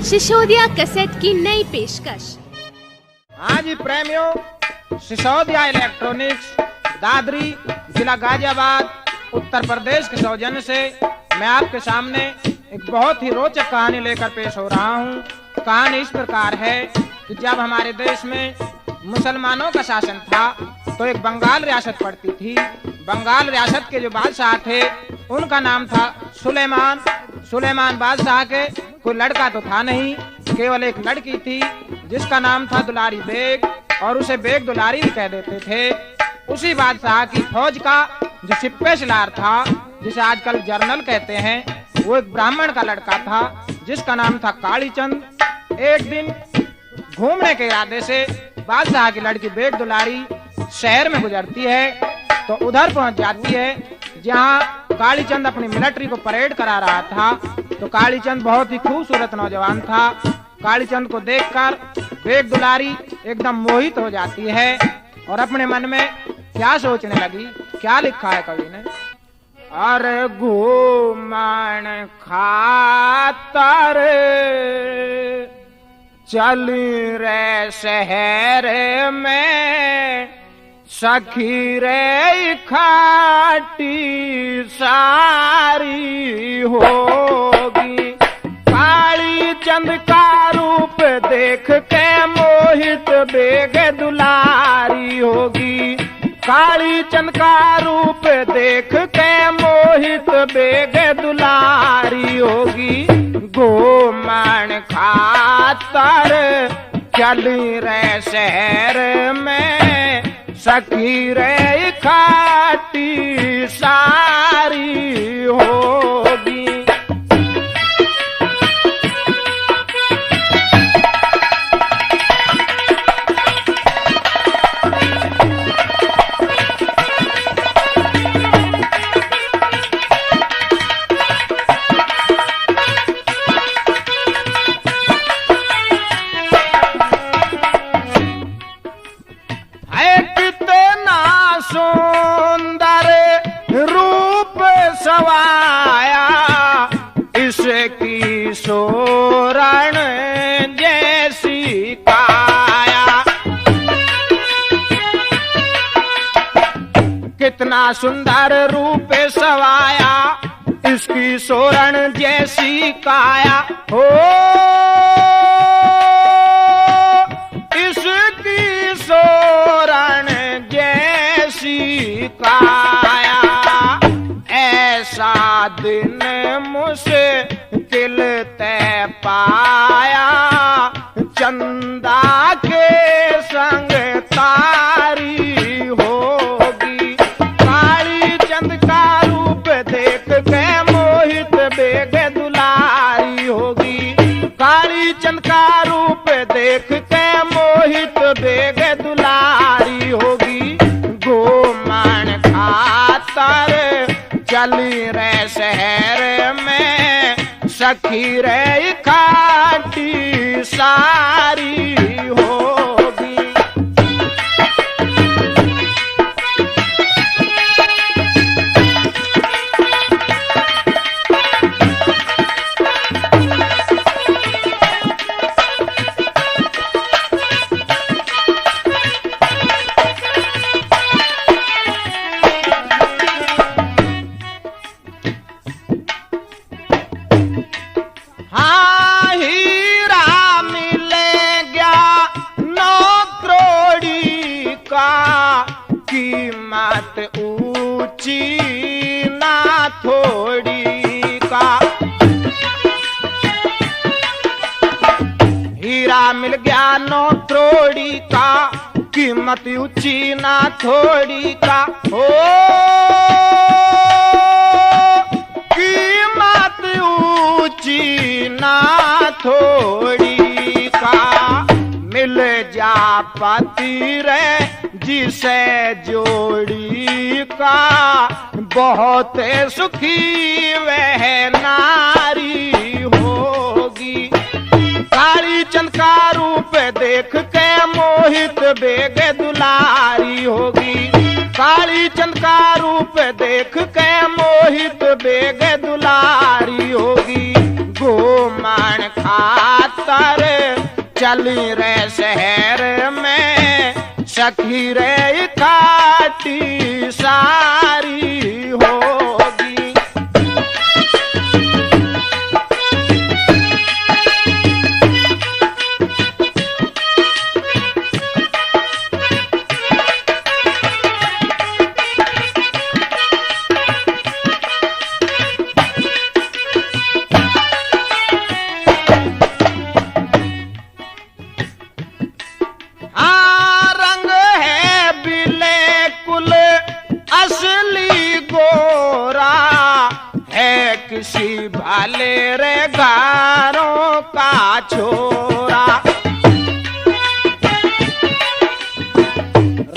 Sisodia cassette की नई पेशकश। हाँ जी प्रेमियों, सिसोदिया इलेक्ट्रॉनिक्स दादरी जिला गाजियाबाद उत्तर प्रदेश के सौजन्य से मैं आपके सामने एक बहुत ही रोचक कहानी लेकर पेश हो रहा हूँ। कहानी इस प्रकार है कि जब हमारे देश में मुसलमानों का शासन था तो एक बंगाल रियासत पड़ती थी। बंगाल रियासत के जो बादशाह थे उनका नाम था सुलेमान। सुलेमान बादशाह के कोई लड़का तो था नहीं, केवल एक लड़की थी जिसका नाम था दुलारी बेग, और उसे बेग दुलारी भी कह देते थे। उसी बादशाह की फौज का जो सिप्पे सलार था, जिसे आजकल जर्नल कहते हैं, वो एक ब्राह्मण का लड़का था जिसका नाम था कालीचंद। एक दिन घूमने के इरादे से बादशाह की लड़की बेग दुलारी शहर में गुजरती है तो उधर पहुंच जाती है जहां कालीचंद अपनी मिलिट्री को परेड करा रहा था। तो कालीचंद बहुत ही खूबसूरत नौजवान था। कालीचंद को देखकर बेग दुलारी एकदम मोहित हो जाती है और अपने मन में क्या सोचने लगी, क्या लिखा है कवि ने। अरे घूमन खातर चली रे शहर में, सखी रे खाटी सारी होगी। कालीचंद का रूप देख के मोहित बेग दुलारी होगी। कालीचंद का रूप देख के मोहित बेग दुलारी होगी। घूमन खातर चली रे शहर में, सखी रे खाटी सारी होगी। सुंदर रूप सवाया इसकी सोरण जैसी काया। कितना सुंदर रूप सवाया इसकी सोरण जैसी काया हो। इसकी सोरण जैसी काया, ऐसा दिन मुश्किल तय पाया। चंदा के संग तारी होगी। कालीचंद का रूप देख के मोहित बेग दुलारी होगी। कालीचंद का रूप देख के मोहित बेग दुलारी होगी। घूमन खातर चली रे शहर में, सखी रे खाटी सारी होगी। हाँ, हीरा मिलेगा 9 करोड़ का, कीमत ऊंची ना थोड़ी का। हीरा मिल गया 9 करोड़ का, कीमत ऊंची ना थोड़ी का हो। कीमत ऊंची ना थोड़ी का, मिल जा पति रे जिसे जोड़ी का। बहुत सुखी वह नारी होगी। कालीचंद का रूप देख के मोहित बेग दुलारी होगी। कालीचंद का रूप देख के मोहित बेग दुलारी होगी। घूमन खातर चली रे शहर में सखी रे काटी सारी होगी। किसी भाले रे घरों का छोरा,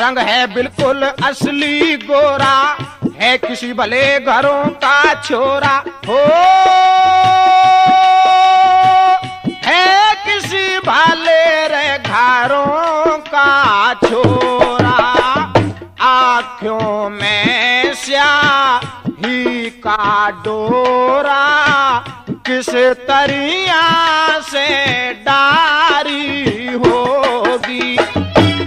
रंग है बिल्कुल असली गोरा, है किसी भले घरों का छोरा हो, है किसी भाले रे घरों का छोरा। आँखों में स्याही का डोरा किस तरिया से डारी होगी।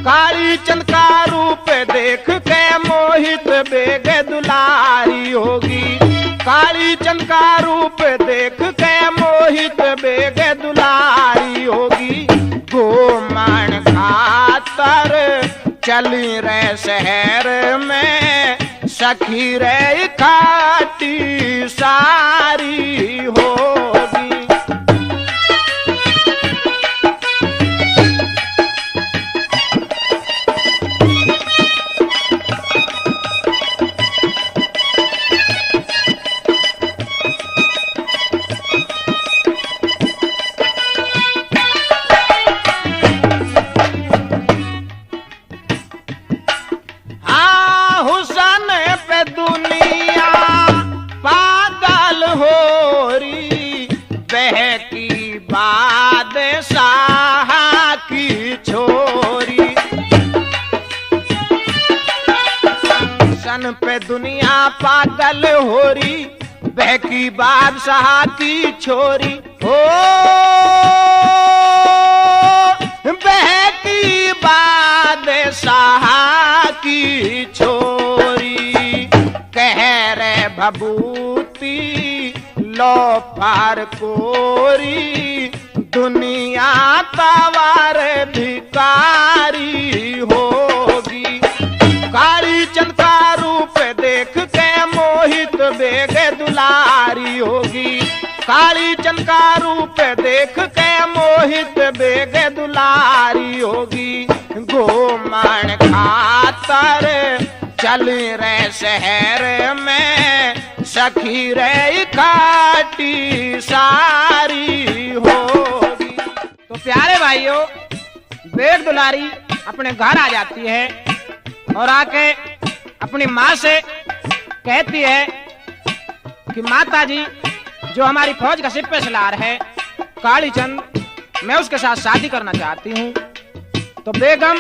काली चंद का रूप देख के मोहित बेग दुलारी होगी। काली चंद का रूप देख के मोहित बेग दुलारी होगी। गोमन खातर चली रे शहर में सखी रे खाटी सारी होगी। हुसन पे दुनिया पागल हो री, बहकी बादशाह की छोरी। हुसन पे दुनिया पागल हो री, बहकी बादशाह की छोरी हो, बहकी बादशाह की छोरी। कह रे भभूति लो पार कोरी, दुनिया तवार भिकारी होगी। काली चंद का रूप देख के मोहित बेग दुलारी होगी। काली चंद का रूप देख के मोहित बेग दुलारी होगी। गोमन खातर चली रे शहर में सखी रे काटी सारी होगी। तो प्यारे भाइयों, बेग दुलारी अपने घर आ जाती है और आके अपनी माँ से कहती है कि माता जी, जो हमारी फौज का सिपह सलार है काली चंद, मैं उसके साथ शादी करना चाहती हूँ। तो बेगम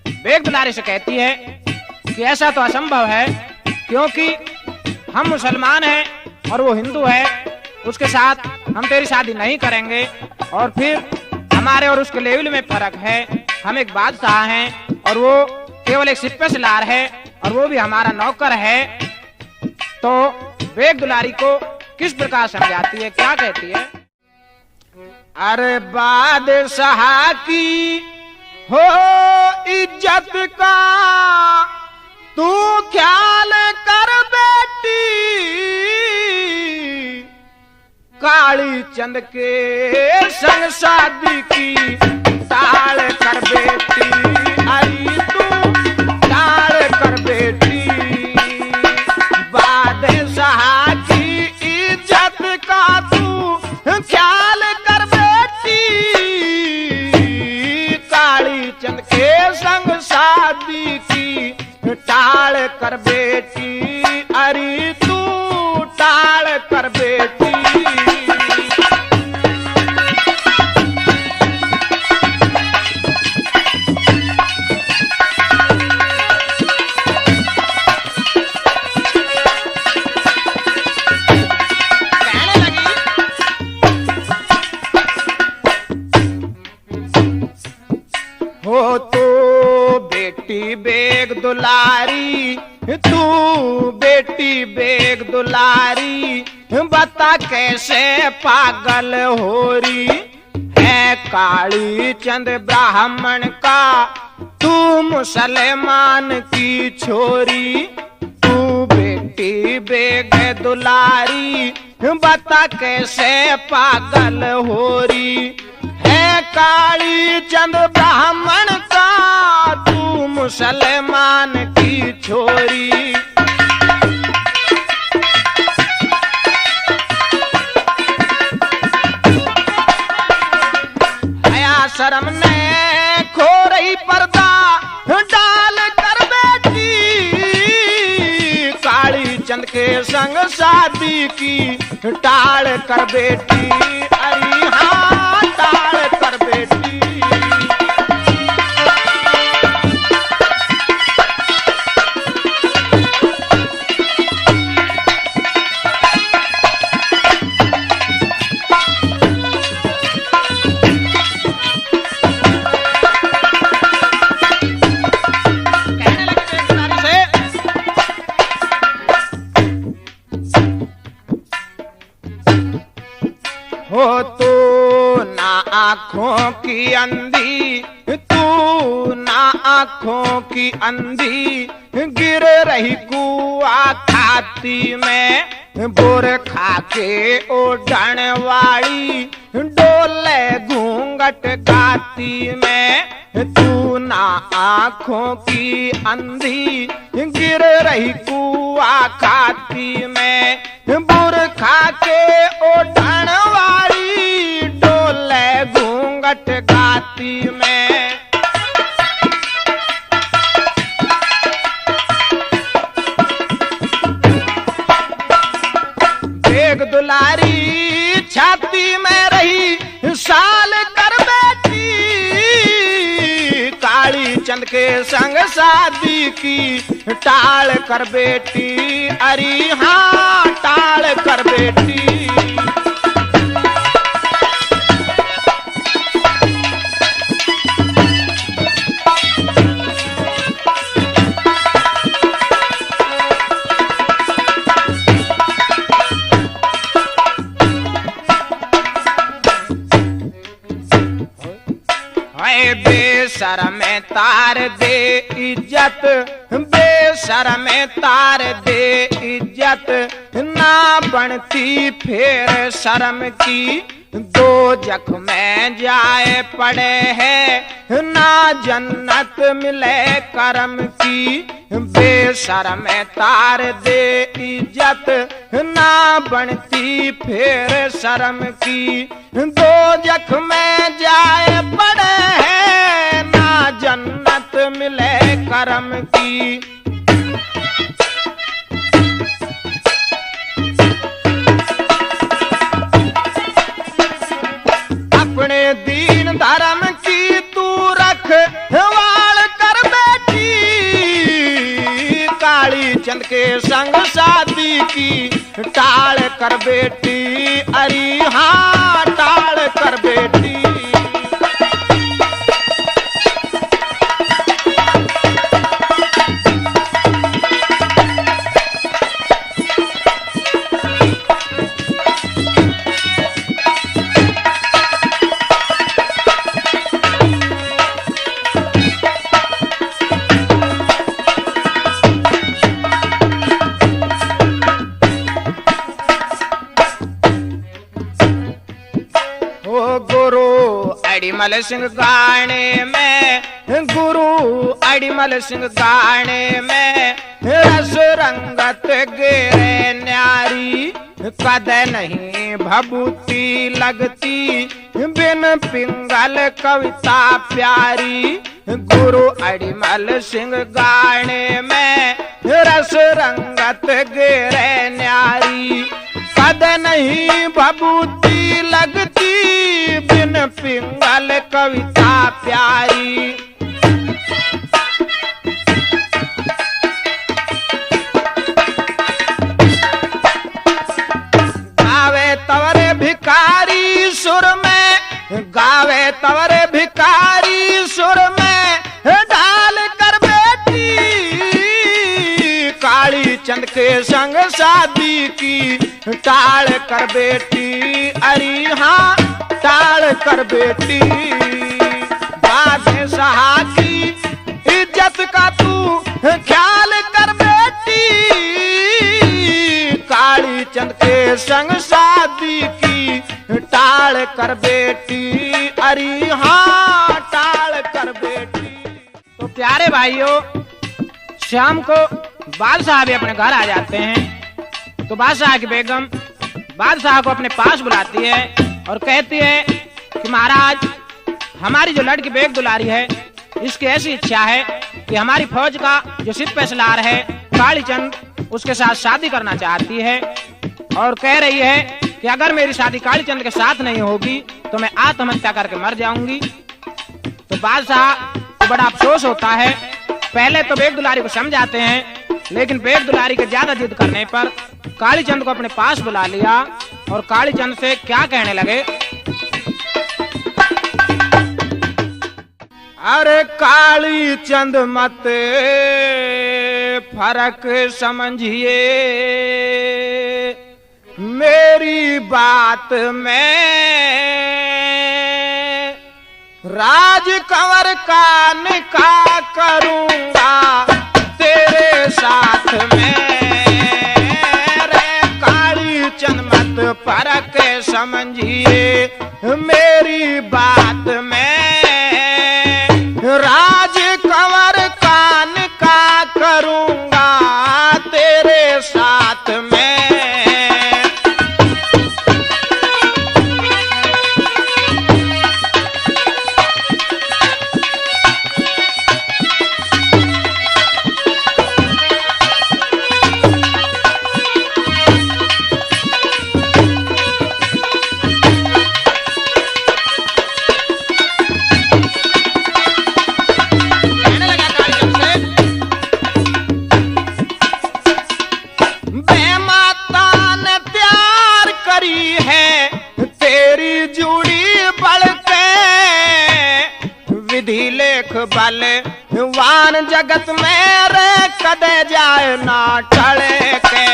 बेग दुलारी से कहती है कि ऐसा तो असंभव है, क्योंकि हम मुसलमान हैं और वो हिंदू है, उसके साथ हम तेरी शादी नहीं करेंगे, और फिर हमारे और उसके लेवल में फर्क है। हम एक बादशाह हैं और वो केवल एक सिपह सलार है, और वो भी हमारा नौकर है। तो बेग दुलारी को किस प्रकार समझाती है, क्या कहती है? अरे बादशाह की हो इज्जत का तू ख्याल कर बेटी, काली चंद के संग शादी की टाल कर बेटी। अरे तू टाल कर बेटी, बादशाह की इज्जत का तू ख्याल कर बेटी, काली चंद के संग शादी की टाल कर बेटी। अरे तू टाल कर बेटी। बेग दुलारी, तू बेटी बेग दुलारी, बता कैसे पागल हो रही है काली चंद ब्राह्मण का, तू मुसलमान की छोरी। तू बेटी बेग दुलारी, बता कैसे पागल हो रही है काली चंद ब्राह्मण का, तू मुसलमान की छोरी। हया शर्म ने खो रही पर्दा डाल कर बेटी, काली चंद के संग शादी की टाल कर बेटी। अरे हाँ टाल कर बेटी। हो तू ना आँखों की अंधी, तू ना आँखों की अंधी, गिर रही कुआ खाती में, बोर खा के ओढ़न वाली, डोले घूंघट गाती में। तू ना आँखों की अंधी, गिर रही कुआ खाती में, बुर खा के ओढ़न वाली, डोले घूंघट गाती में। बेग दुलारी छाती में रही साल कर बेटी, काली चंद के संग शादी की टाल कर बेटी। अरे हाँ टाल कर बेटी। बेशरम तार दे इज्जत, बेशरम तार दे इज्जत, ना बनती फिर शर्म की, दो जख्म में जाए पड़े हैं, ना जन्नत मिले करम की। बेशरम तार दे इज्जत, ना बनती फिर शर्म की, दो जख्म में जाए पड़े हैं, ना जन्नत मिले करम की। अपने दीन धर्म की तू रख वाल कर बेटी, काली चंद के संग शादी की टाल कर बेटी। अरे हाँ टाल कर बेटी। अड़ीमल सिंह गाने में, गुरु अड़ीमल सिंह गाने में, रस रंगत गेरे न्यारी, कद नहीं भभूति लगती, बिन पिंगल कविता प्यारी। गुरु अड़ीमल सिंह गाने में, रस रंगत गेरे न्यारी, कद नहीं भभूति लगती, बिन पिंगल कविता प्यारी। गावे तवरे भिकारी सुर में, गावे तवरे भिकारी सुर में, ढाल कर बेटी, शादी की टाल कर बेटी, अरे हाँ टाल कर बेटी। बादशाह की इज्जत का तू ख्याल कर बेटी, काली चंद के संग शादी की टाल कर बेटी, अरे हाँ टाल कर बेटी। तो प्यारे भाइयों, शाम को बादशाह भी अपने घर आ जाते हैं। तो बादशाह की बेगम बादशाह को अपने पास बुलाती है और कहती है कि महाराज, हमारी जो लड़की बेग दुलारी है, इसकी ऐसी इच्छा है कि हमारी फौज का जो सिपह सलार है कालीचंद, उसके साथ शादी करना चाहती है और कह रही है कि अगर मेरी शादी कालीचंद के साथ नहीं होगी तो मैं आत्महत्या करके मर जाऊंगी। तो बादशाह को बड़ा अफसोस होता है। पहले तो बेग दुलारी को समझाते हैं, लेकिन बेग दुलारी के ज्यादा जिद करने पर कालीचंद को अपने पास बुला लिया और कालीचंद से क्या कहने लगे। अरे कालीचंद मत फर्क समझिए मेरी बात में, राज कंवर का निकाह करूंगा तेरे साथ में। रे कालीचंद मत फर्क समझिए मेरी बात में, राज कंवर का निकाह करूंगा तेरे साथ में। बलवान जगत में रे कदे जाए ना टले के।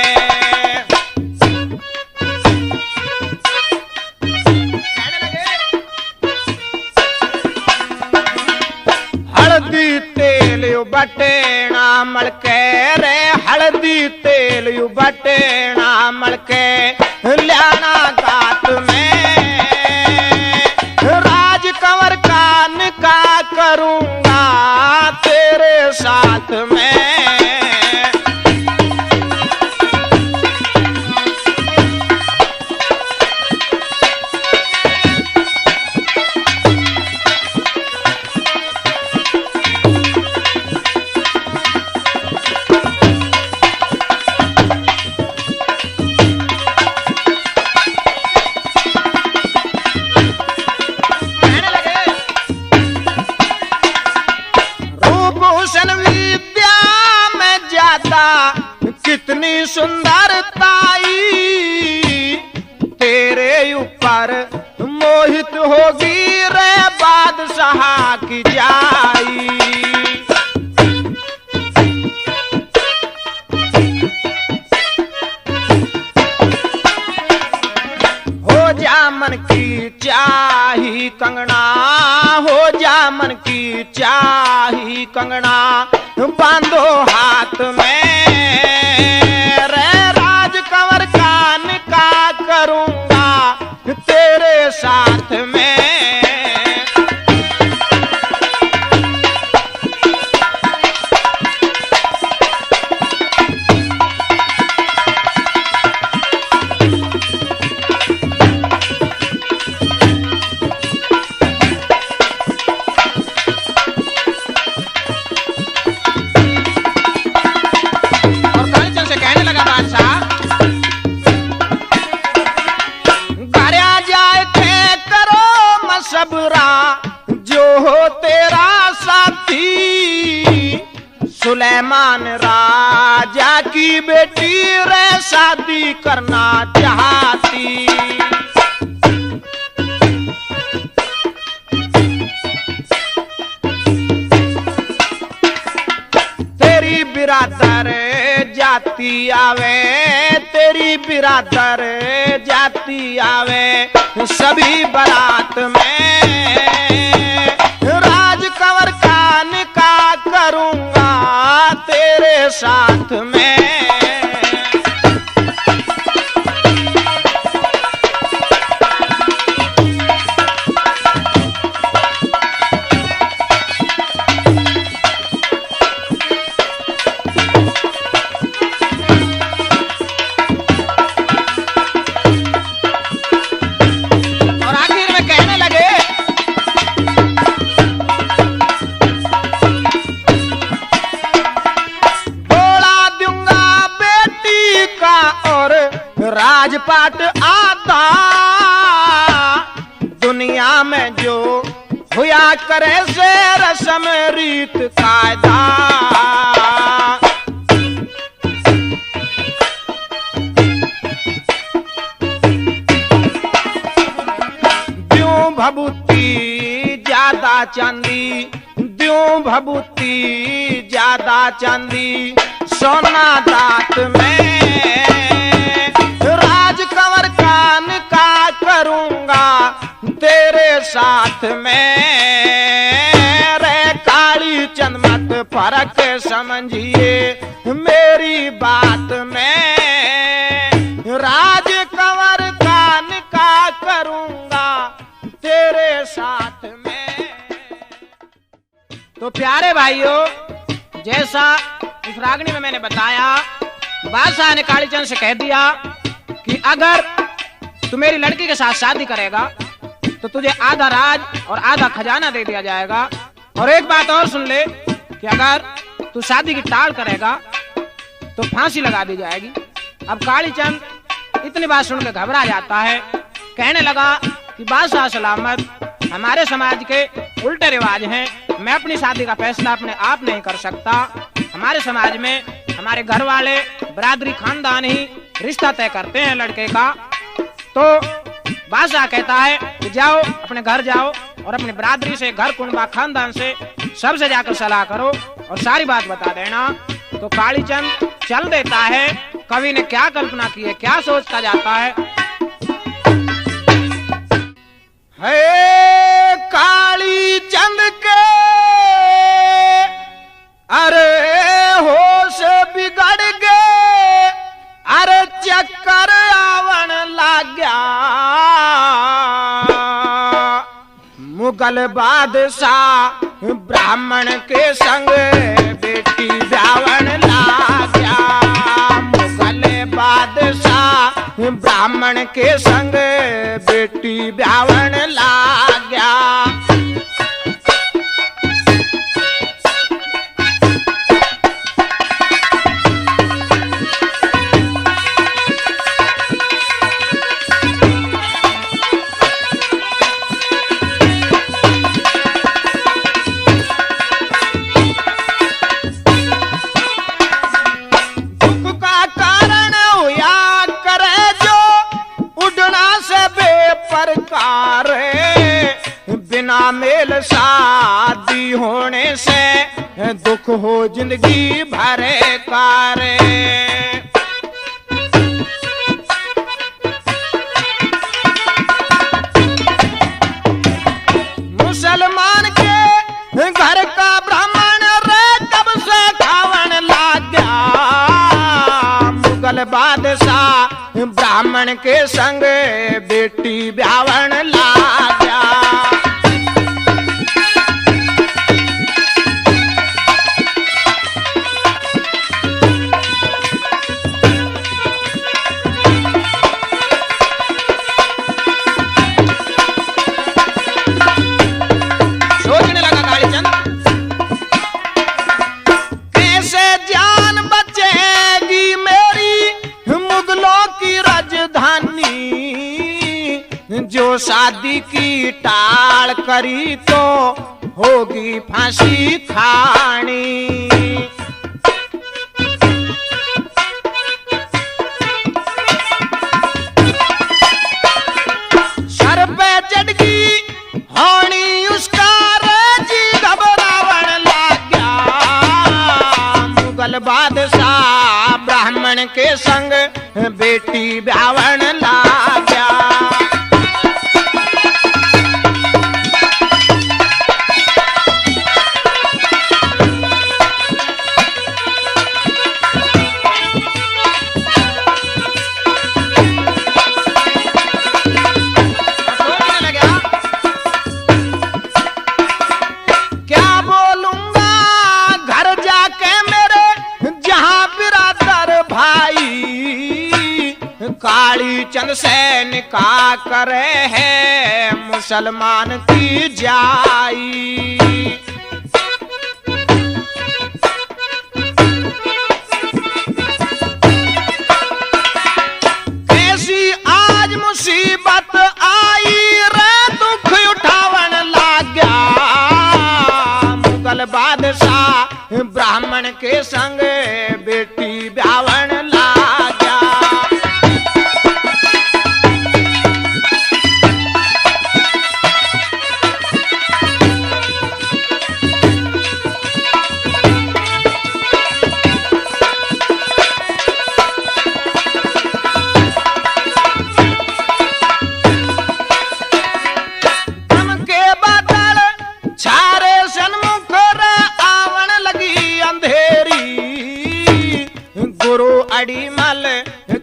हल्दी तेल यू बटेना मलके रे, हल्दी तेल यू बटेना मलके ल्याना गात में, राज कंवर का निकाह करूंगा तेरे साथ में। कितनी सुंदरताई तेरे ऊपर मोहित होगी रे बादशाह की जाई। हो जा मन की चाही कंगना, हो जा मन की चाही कंगना, बांधो हाथ में रे, राज कंवर का निकाह करूंगा तेरे साथ में। जो हो तेरा साथी सुलेमान राजा की बेटी रे शादी करना चाहती। तेरी बिरादर जाती आवे, तेरी बिरादर जाती आवे, सभी बारात में राज कंवर का निकाह करूंगा तेरे साथ में। राजपाट आता दुनिया में जो हुआ करे से रस्म रीत कायदा, द्यूं भभूति ज्यादा चांदी, द्यूं भभूति ज्यादा चांदी, सोना दांत में कंवर का निकाह करूंगा तेरे साथ में। रे काली चंद मत फर्क समझिए मेरी बात में, राज कंवर का निकाह करूंगा तेरे साथ में। तो प्यारे भाइयों, जैसा इस रागनी में मैंने बताया, बादशाह ने कालीचंद से कह दिया कि अगर तू मेरी लड़की के साथ शादी करेगा तो तुझे आधा राज और आधा खजाना दे दिया जाएगा, और एक बात और सुन ले कि अगर तू शादी की टाल करेगा तो फांसी लगा दी जाएगी। अब कालीचंद इतनी बात सुन के घबरा जाता है, कहने लगा कि बादशाह सलामत, हमारे समाज के उल्टे रिवाज हैं, मैं अपनी शादी का फैसला अपने आप नहीं कर सकता। हमारे समाज में हमारे घर वाले बरादरी खानदान ही रिश्ता तय करते हैं लड़के का। तो बादशाह कहता है कि जाओ, अपने घर जाओ और अपनी बरादरी से, घर कुनबा खानदान से सबसे जाकर सलाह करो और सारी बात बता देना। तो कालीचंद चल देता है। कवि ने क्या कल्पना की है, क्या सोचता जाता है? कालीचंद के अरे होश बिगड़ गए, अरे चक्कर आवन लग गया, मुगल बादशाह ब्राह्मण के संग बेटी ब्यावन लग गया, मुगल बादशाह ब्राह्मण के संग बेटी ब्यावन लग गया। बिना मेल शादी होने से दुख हो जिंदगी भर का रे, मुसलमान के घर का ब्राह्मण रे कब से खावन लग गया, मुगल बादशाह ब्राह्मण के संग बेटी ब्यावन लग गया। जो शादी की टाल करी तो होगी फांसी खानी, सर पे चढ़गी होनी उसका जी घबरावन लग गया, मुगल बादशाह ब्राह्मण के संग बेटी ब्यावन लाग्या। काली चंद से निकाह करे है मुसलमान की जाई। कैसी आज मुसीबत आई रे दुख उठावन लाग्या। मुगल बादशाह ब्राह्मण के संग बेटी ब्यावन लाग्या। अड़ीमल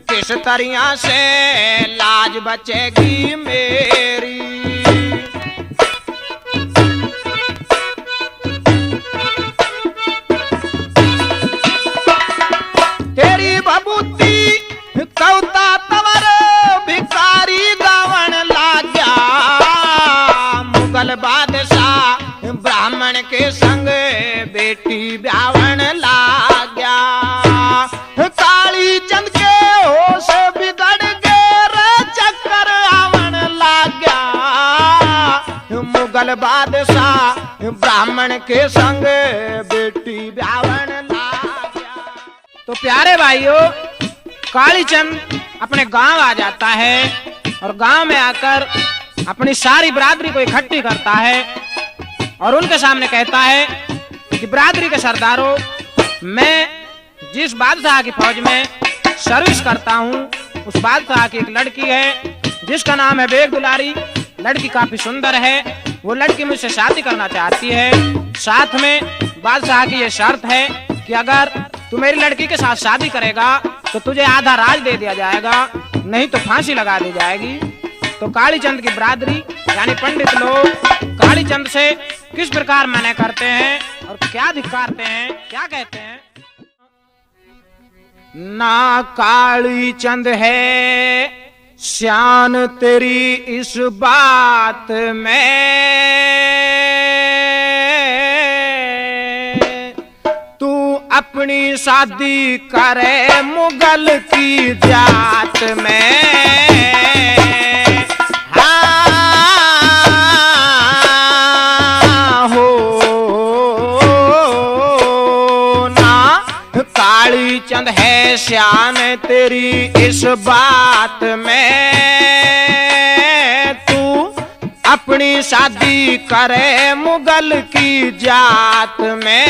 किस तरिया से लाज बचेगी मेरी। तेरी भभूति कौता तवर भिखारी गावन लाग्या। मुगल बादशाह ब्राह्मण के संग बेटी ब्यावन लाग्या। काली चंद के होश बिगड़ गए चक्कर आवन लाग्या। मुगल बादशाह ब्राह्मण के संग बेटी ब्यावन लाग्या। तो प्यारे भाइयों, काली चंद अपने गांव आ जाता है और गांव में आकर अपनी सारी बिरादरी को इकट्ठी करता है और उनके सामने कहता है कि बिरादरी के सरदारों, मैं जिस बादशाह की फौज में सर्विस करता हूँ उस बादशाह की एक लड़की है जिसका नाम है बेग दुलारी। लड़की काफी सुंदर है। वो लड़की मुझसे शादी करना चाहती है। साथ में बादशाह की ये शर्त है कि अगर तू मेरी लड़की के साथ शादी करेगा तो तुझे आधा राज दे दिया जाएगा, नहीं तो फांसी लगा दी जाएगी। तो काली चंद की बिरादरी यानी पंडित लोग काली चंद से किस प्रकार मना करते हैं और क्या धिक्कारते हैं, क्या कहते हैं। ना काली चंद है शान तेरी इस बात में, तू अपनी शादी करे मुगल की जात में। चंद है शान तेरी इस बात में, तू अपनी शादी करे मुगल की जात में।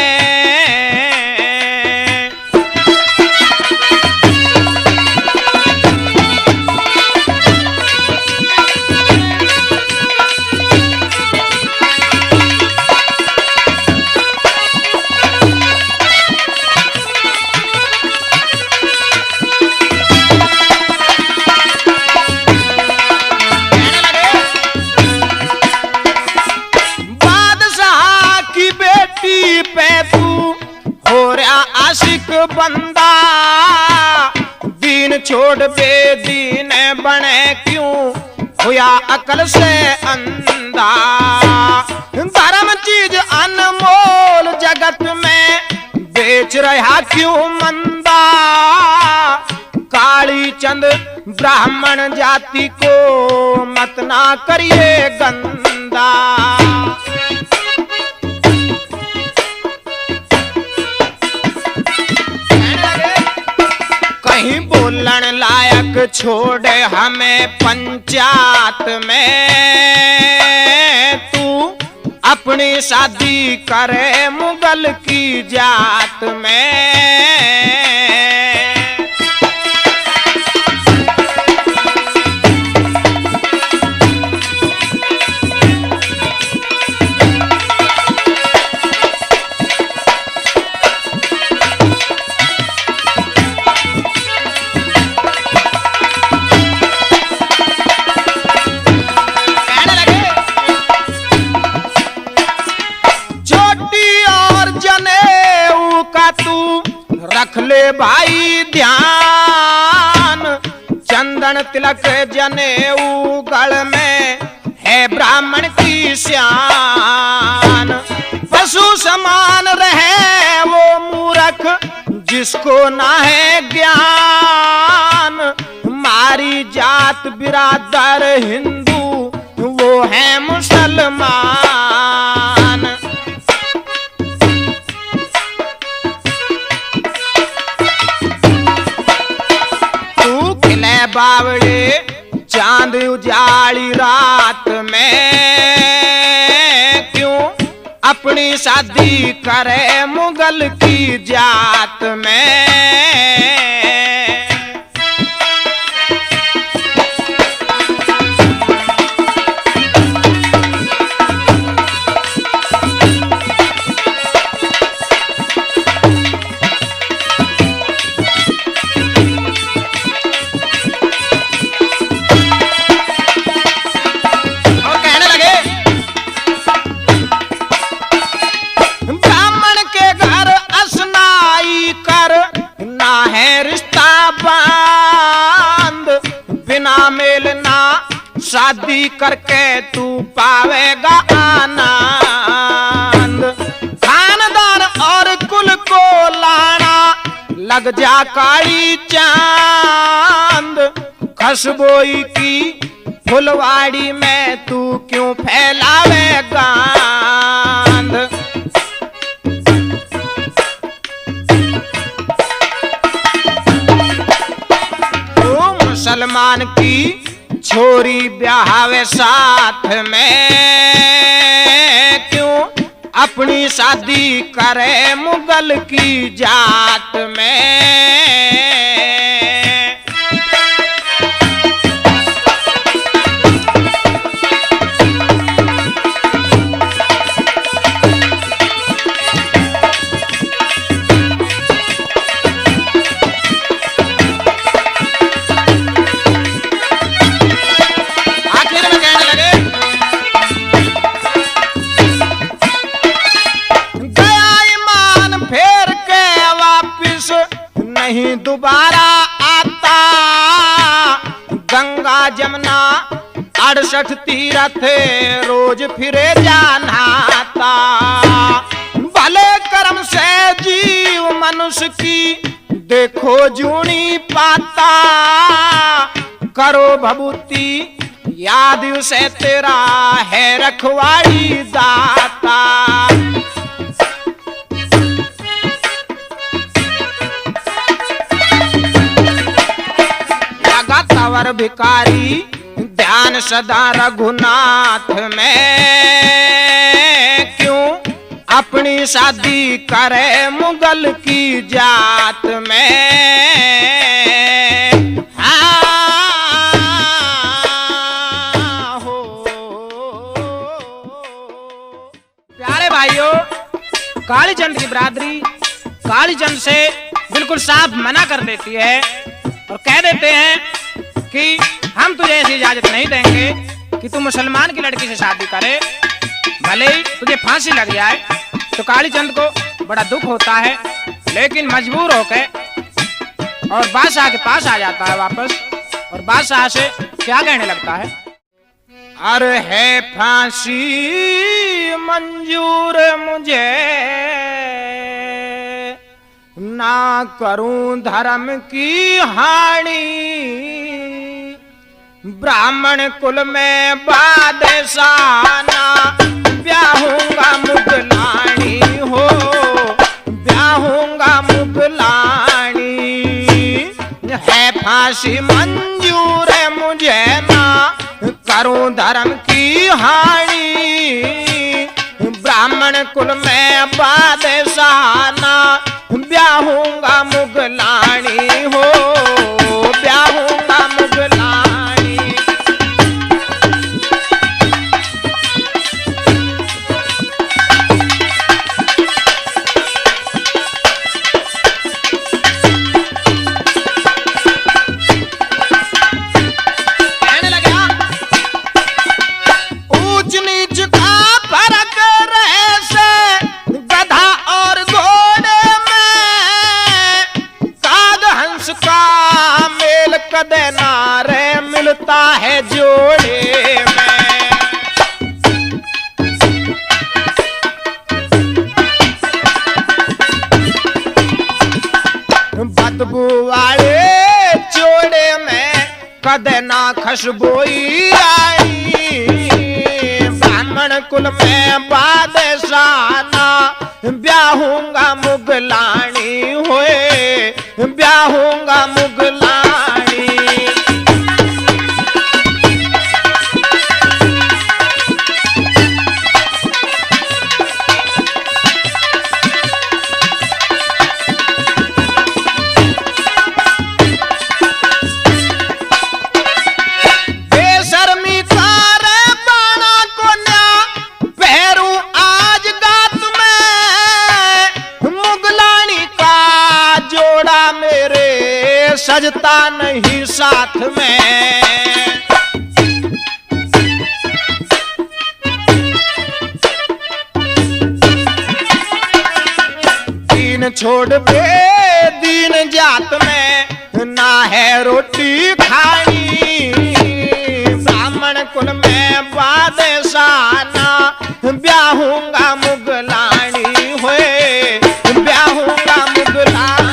आशिक बंदा दीन छोड़ बेदीन बने क्यों हुआ अकल से अंधा। धर्म चीज अनमोल जगत में बेच रहा क्यों मंदा। काली चंद ब्राह्मण जाति को मत ना करिए गंदा। कहीं बोलन लायक छोड़े हमें पंचायत में, तू अपनी शादी करे मुगल की जात में। भाई ध्यान, चंदन तिलक जनेऊ गल में है ब्राह्मण की शान। पशु समान रहे वो मूर्ख जिसको ना है ज्ञान, हमारी जात बिरादर हिंदू वो है मुसलमान। तू खिले बावड़े चांद उजाली रात में, क्यों अपनी शादी करे मुगल की जात में। शादी करके तू पावेगा आनंद, खानदान और कुल को लाना लग जा काली चांद। खसबोई की फुलवाड़ी में तू क्यों फैलावे गांध। तू मुसलमान की छोरी ब्याहवे साथ में, क्यों अपनी शादी करे मुगल की जात में। नहीं दोबारा आता, गंगा जमुना 68 तीरथ रोज फिरे जानाता। भले कर्म से जीव मनुष्य की देखो जूनी पाता, करो भभूति याद उसे तेरा है रखवाड़ी दाता। तवर भिकारी ध्यान सदा रघुनाथ में, क्यों अपनी शादी करे मुगल की जात में। प्यारे भाइयों, कालीचंद की बिरादरी कालीचंद से बिल्कुल साफ मना कर देती है और कह देते हैं कि हम तुझे ऐसी इजाजत नहीं देंगे कि तू मुसलमान की लड़की से शादी करे, भले ही तुझे फांसी लग जाए। तो कालीचंद को बड़ा दुख होता है, लेकिन मजबूर होकर और बादशाह के पास आ जाता है वापस, और बादशाह से क्या कहने लगता है। अरे है फांसी मंजूर मुझे, ना करूं धर्म की हानि, ब्राह्मण कुल में बादशाना, ब्याहूंगा मुगलानी हो, ब्याहूंगा मुगलानी। है फांसी मंजूर है मुझे, ना करूं धर्म की हानि, ब्राह्मण कुल में बादशाना, ब्याहूंगा मुगलानी हो, ब्याहूंगा मुगलानी। कहने लगा ऊंच नीच का फर्क रहे से गधा और घोड़े में, कदे ना खुशबोई आई। ब्राह्मण कुल में बादशाना ब्याहूंगा मुगलानी होए, ब्याहूंगा मुगलानी। सजता नहीं साथ में, दीन छोड़ बे दीन जात में ना है रोटी खानी। ब्राह्मण कुल में बादशाना ब्याहूंगा मुगलानी होए, ब्याहूंगा मुगलानी।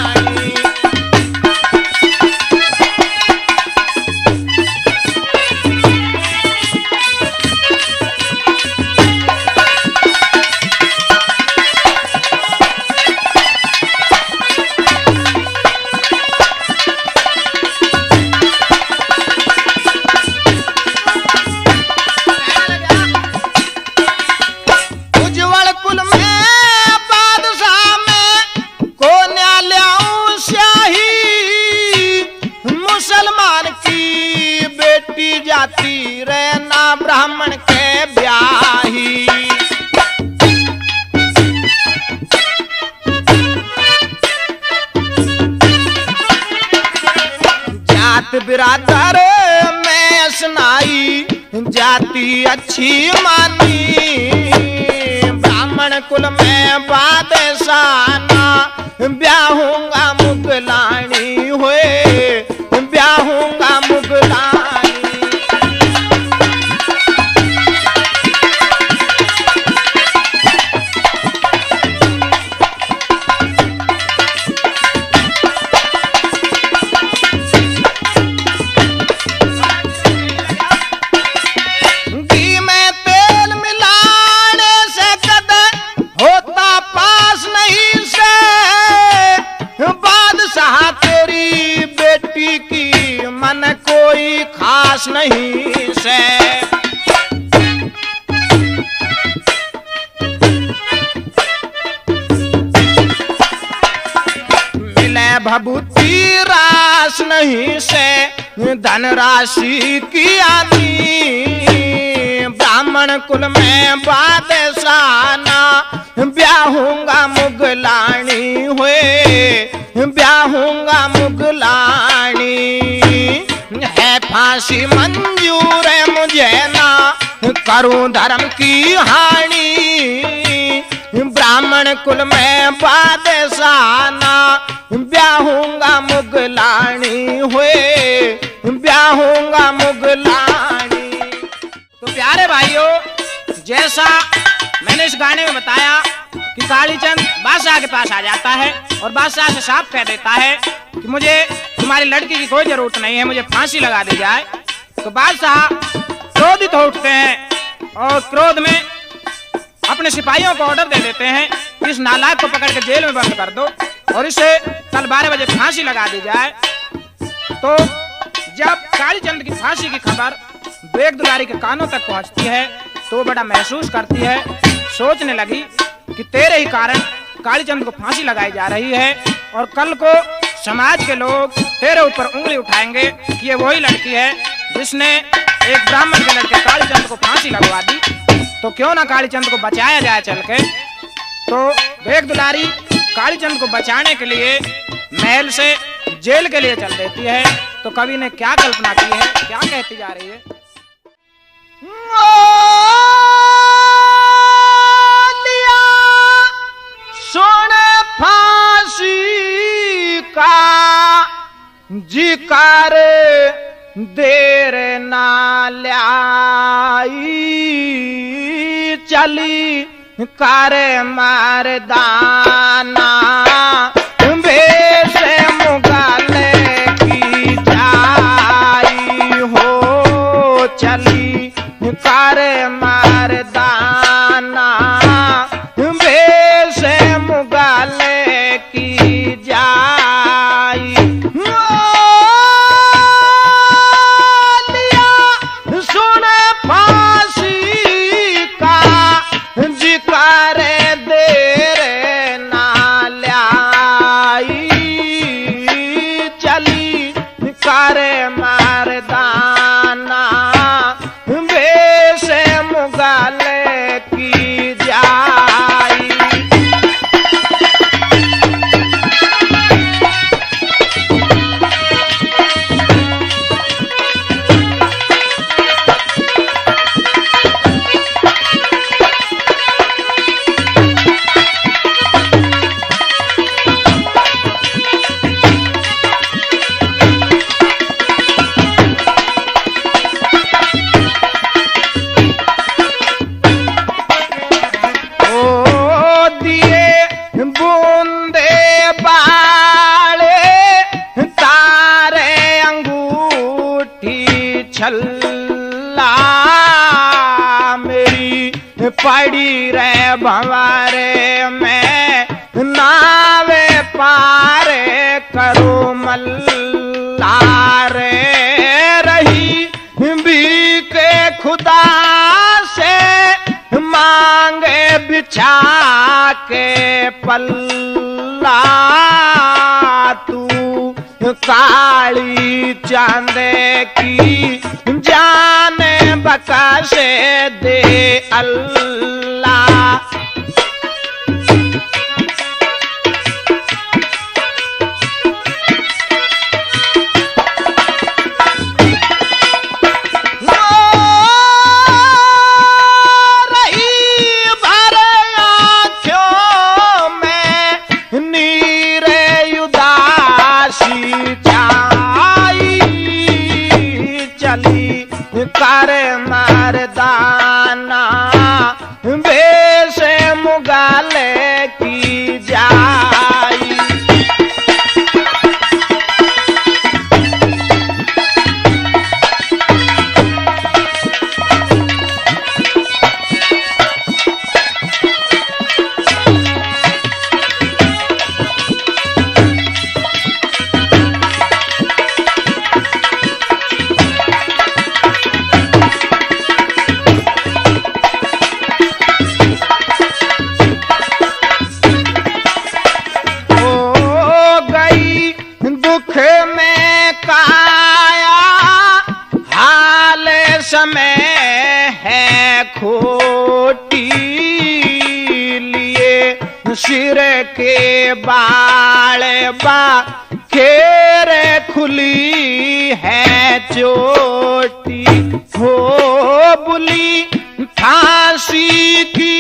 जाती रहना ब्राह्मण के ब्याही। जात बिरादर में सुनाई जाती अच्छी मानी। ब्राह्मण कुल में बादशाना ब्याहूंगा मुगलानी होए, ब्याहूंगा मुगलानी। खास नहीं से मिले भभूति रास नहीं से धन राशि की आनी। ब्राह्मण कुल में बादशाना ब्याहूंगा मुगलानी होए, ब्याहूंगा मुगलानी। है फांसी मंजूर है मुझे ना करूं धर्म की हानि। ब्राह्मण कुल में बादशाना ब्याहूंगा मुगलानी होए, ब्याहूंगा मुगलानी। तो प्यारे भाइयों, जैसा मैंने इस गाने में बताया कि कालीचंद बादशाह के पास आ जाता है और बादशाह से साफ कह देता है कि मुझे तुम्हारी लड़की की कोई जरूरत नहीं है, मुझे फांसी लगा दी जाए। तो बादशाह क्रोधित हो उठते हैं और क्रोध में अपने सिपाहियों को ऑर्डर दे देते हैं कि इस नालायक को पकड़ के जेल में बंद कर दो और इसे कल 12 बजे फांसी लगा दी जाए। तो जब कालीचंद की फांसी की खबर बेग दुलारी के कानों तक पहुंचती है तो वो बड़ा महसूस करती है, सोचने लगी कि तेरे ही कारण कालीचंद को फांसी लगाई जा रही है और कल को समाज के लोग तेरे ऊपर उंगली उठाएंगे कि ये वही लड़की है जिसने एक ब्राह्मण के लड़के कालीचंद को फांसी लगवा दी। तो क्यों ना कालीचंद को बचाया जाए चल के। तो बेग दुलारी कालीचंद को बचाने के लिए महल से जेल के लिए चल देती है। तो कवि ने क्या कल्पना की है, क्या कहती जा रही है। सोने फांसी का जिकार देर ना लाई, चली कर मर्दाना बेश मुगल की जाई पड़ी रे भंवारे में नावे पारे करो मल्ला रे। रही भी के खुदा से मांगे बिछा के पल्ला तू काली चांदे की जाने बका से दे अल्लाह। करे मर्दाना बेसे मुगाले की जाई। समय है खोटी लिए सिर के बाल बा खेरे खुली है चोटी हो बुली फांसी की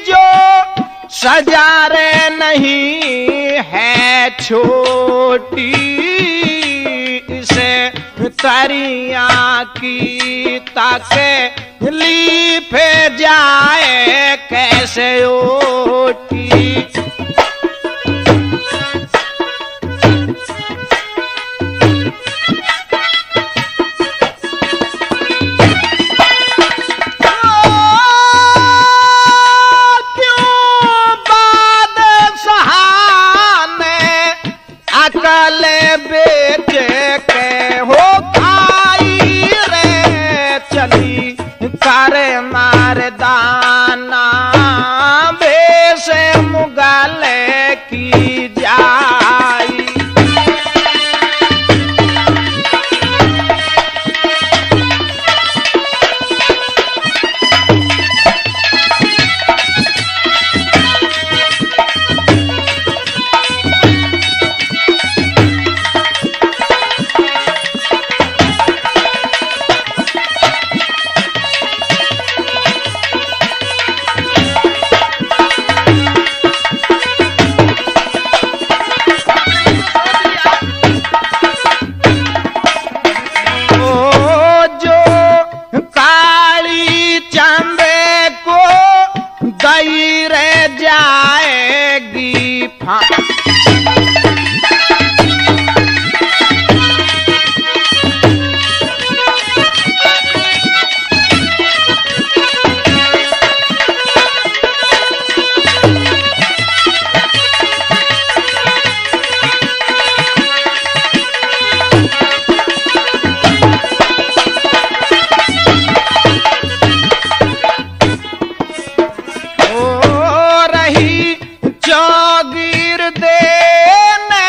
जो सजा रे नहीं है छोटी। इसे तरिया की ताके लीफे जाए कैसे ओटी। अकल बेच के हो खाई रे चली करे मर्दाना बेसे मुगले की जाई। गई रे जाएगी चौगिर देने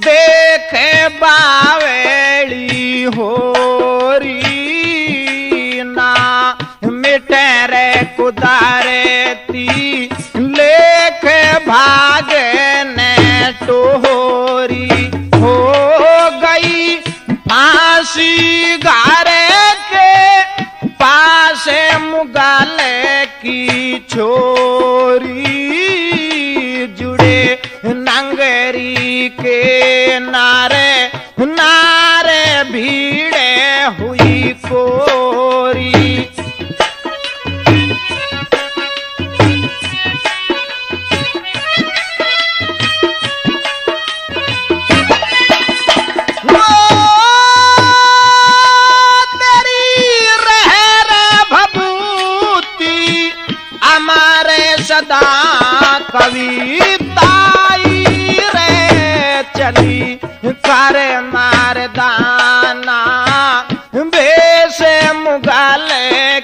देखे बावेली होरी ना मिटे रे कुदारे ती लेखे भागे ने टोरी हो गई फांसी गारे के पासे मुगाले की छोरी। जुड़े नंगरी के नारे नारे भीड़े हुई कोरी। तेरी रहर भभूति हमारे सदा कविताई रे चली करे मर्दाना बेसे मुगल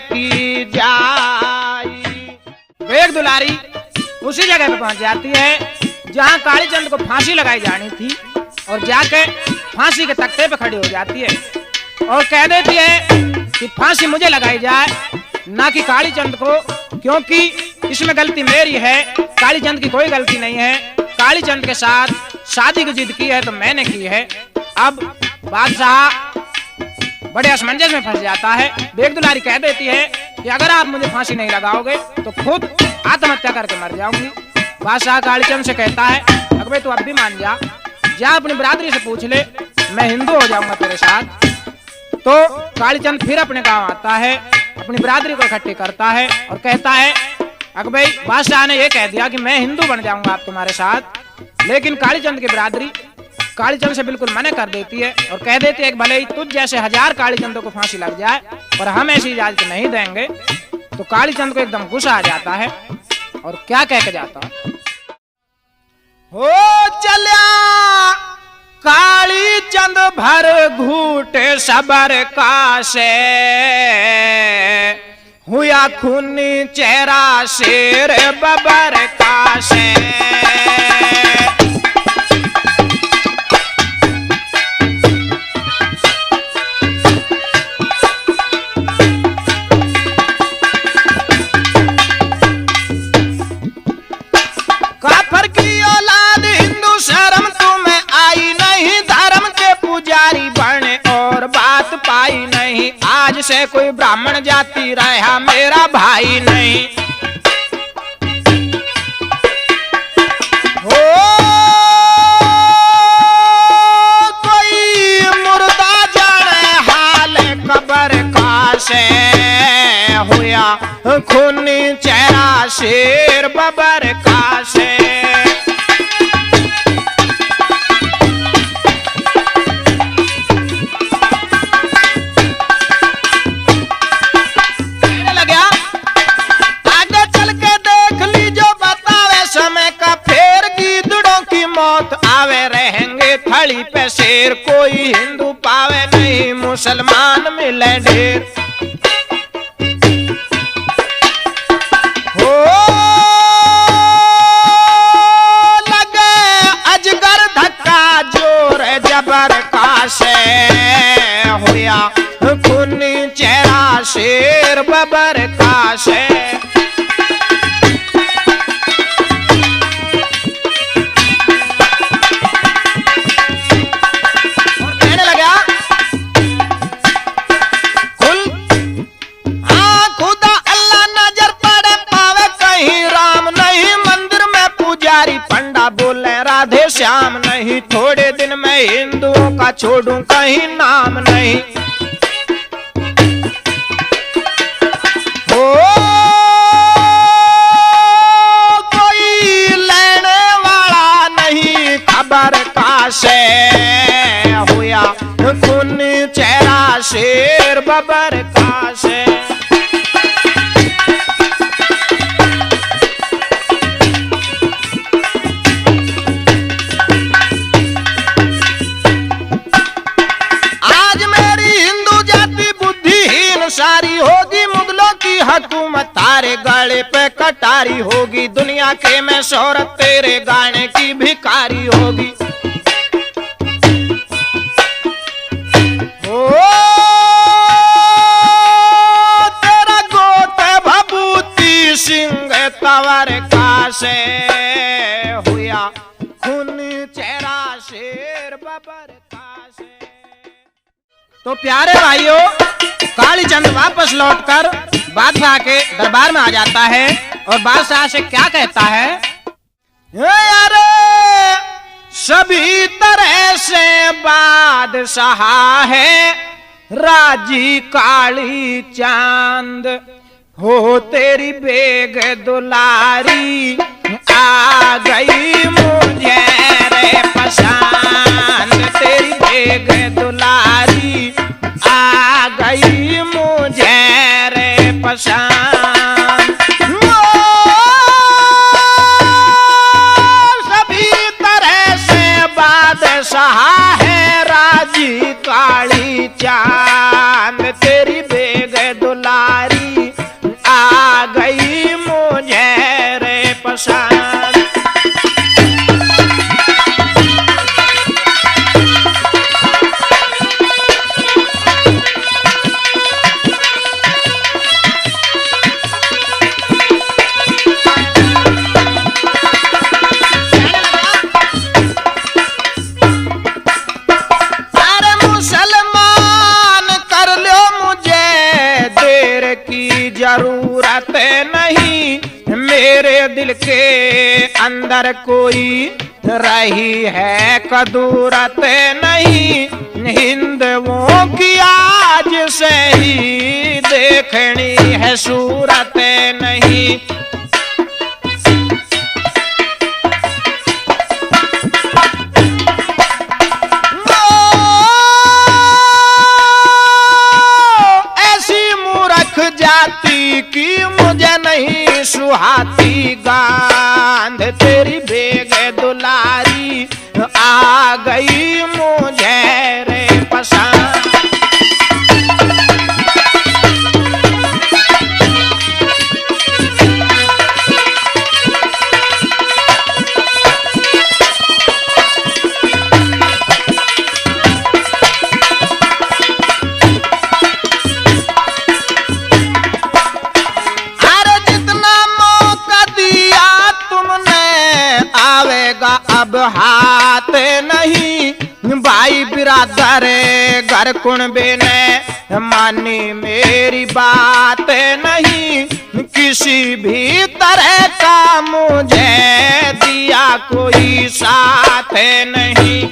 की जाई। बेग दुलारी उसी जगह पे पहुंच जाती है जहां कालीचंद को फांसी लगाई जानी थी और जाके फांसी के तख्ते पे खड़ी हो जाती है और कह देती है कि फांसी मुझे लगाई जाए, ना कि कालीचंद को, क्योंकि इसमें गलती मेरी है, कालीचंद की कोई गलती नहीं है। कालीचंद के साथ शादी की जिद की है तो मैंने की है। अब बादशाह बड़े असमंजस में फंस जाता है। बेग दुलारी कह देती है कि अगर आप मुझे फांसी नहीं लगाओगे तो खुद आत्महत्या करके मर जाऊंगी। बादशाह कालीचंद से कहता है अकबर तू अब भी मान जा अपनी बरादरी से पूछ ले, मैं हिंदू हो जाऊंगा तेरे साथ। तो कालीचंद फिर अपने गांव आता है, अपनी बरादरी को इकट्ठी करता है और कहता है अकबर बादशाह ने यह कह दिया कि मैं हिंदू बन जाऊंगा आप तुम्हारे साथ। लेकिन कालीचंद की बरादरी कालीचंद से बिल्कुल मना कर देती है और कह देती है कि भले ही तुझ जैसे 1000 कालीचंदों को फांसी लग जाए पर हम ऐसी इजाजत नहीं देंगे। तो कालीचंद को एकदम गुस्सा आ जाता है और क्या कह के जाता है, हो चलिया कालीचंद भर घूट सबर का से हुआ खूनी चेहरा शेर बबर का से। काफर की औलाद हिंदू शर्म तुम्हें आई नहीं, धर्म के पुजारी बने और बात पाई नहीं। आज से कोई ब्राह्मण जाति रहा मेरा भाई नहीं। हो कोई मुर्दा जाने हाल कब्र का से हुआ खूनी चेहरा शेर बबर का से। आगे चल के देख ली जो बतावे समय का फेर, गीदड़ों की मौत आवे रहेंगे थड़ी पे शेर। कोई हिंदू पावे नहीं मुसलमान मिले ढेर। जबर का से हुआ खूनी चेहरा शेर बबर का से। और कहने लगा कुल खुदा अल्लाह नजर पड़े पावे कहीं राम नहीं। मंदिर में पुजारी पंडा बोले राधे श्याम नहीं। थोड़े दिन में हिंदुओं का छोड़ूं कहीं नाम नहीं। ओ कोई लेने वाला नहीं खबर का से हुआ खून चेहरा शेर बबर का से। सारी होगी मुगलों की हुकूमत, तारे गाड़े पे कटारी होगी। दुनिया के में शोहरत तेरे गाने की भिखारी होगी। ओ तेरा गोत भभूति सिंह तवर का से हुआ खून चेहरा शेर बबर का से। तो प्यारे भाइयों कालीचंद वापस लौटकर बादशाह के दरबार में आ जाता है और बादशाह से क्या कहता है, अरे सभी तरह से बादशाह है राजी काली चांद। हो तेरी बेग दुलारी आ गई मुझे रे पसंद। तेरी बेग दुलारी आ गई मुझे रे पसंद। मेरे दिल के अंदर कोई रही है कदूरत नहीं, हिंदुओं की आज से ही देखनी है सूरत नहीं। जाति की मुझे नहीं सुहाती गांध, तेरी बेगे दुलारी आ गई मुझे रे पसंद। अब हाथ नहीं, भाई बिरादर घर कुणबे ने मानी मेरी बात नहीं, किसी भी तरह का मुझे दिया कोई साथ नहीं।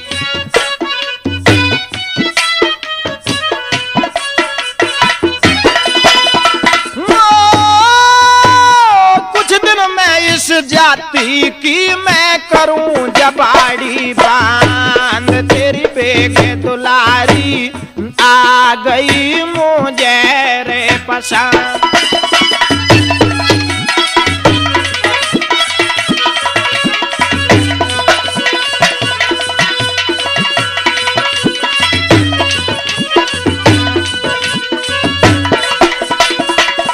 इस जाति की मैं करूं जबाड़ी बांध, तेरी बेगे दुलारी आ गई मुझे रे पसंद।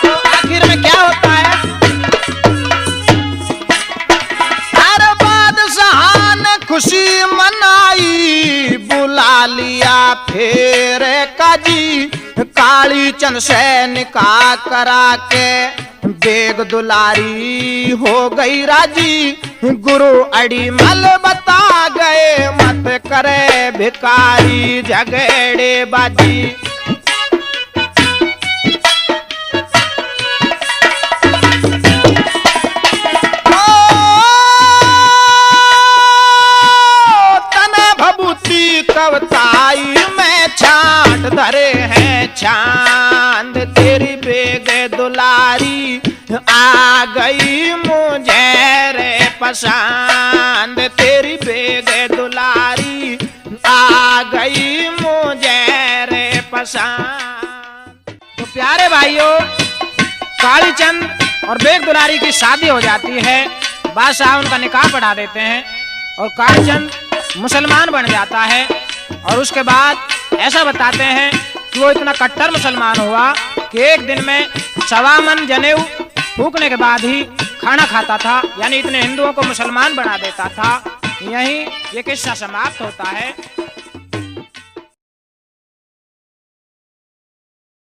तो आखिर में क्या होता है, खुशी मनाई बुला लिया फिर काजी, काली चंद से निकाह करा के बेग दुलारी हो गई राजी। गुरु अड़ीमल बता गए मत करे भिखारी झगड़े बाजी। कवताई में छाट धरे हैं चांद, तेरी बेगे दुलारी आ गई मुझे रे पसंद, तेरी बेगे दुलारी आ गई मुझे रे पसंद। तो प्यारे भाइयों, कालीचंद और बेग दुलारी की शादी हो जाती है, बादशाह उनका निकाह पढ़ा देते हैं और कालीचंद मुसलमान बन जाता है। और उसके बाद ऐसा बताते हैं कि वो इतना कट्टर मुसलमान हुआ कि एक दिन में 1.25 मन जनेऊ फूकने के बाद ही खाना खाता था, यानी इतने हिंदुओं को मुसलमान बना देता था। यहीं ये किस्सा समाप्त होता है।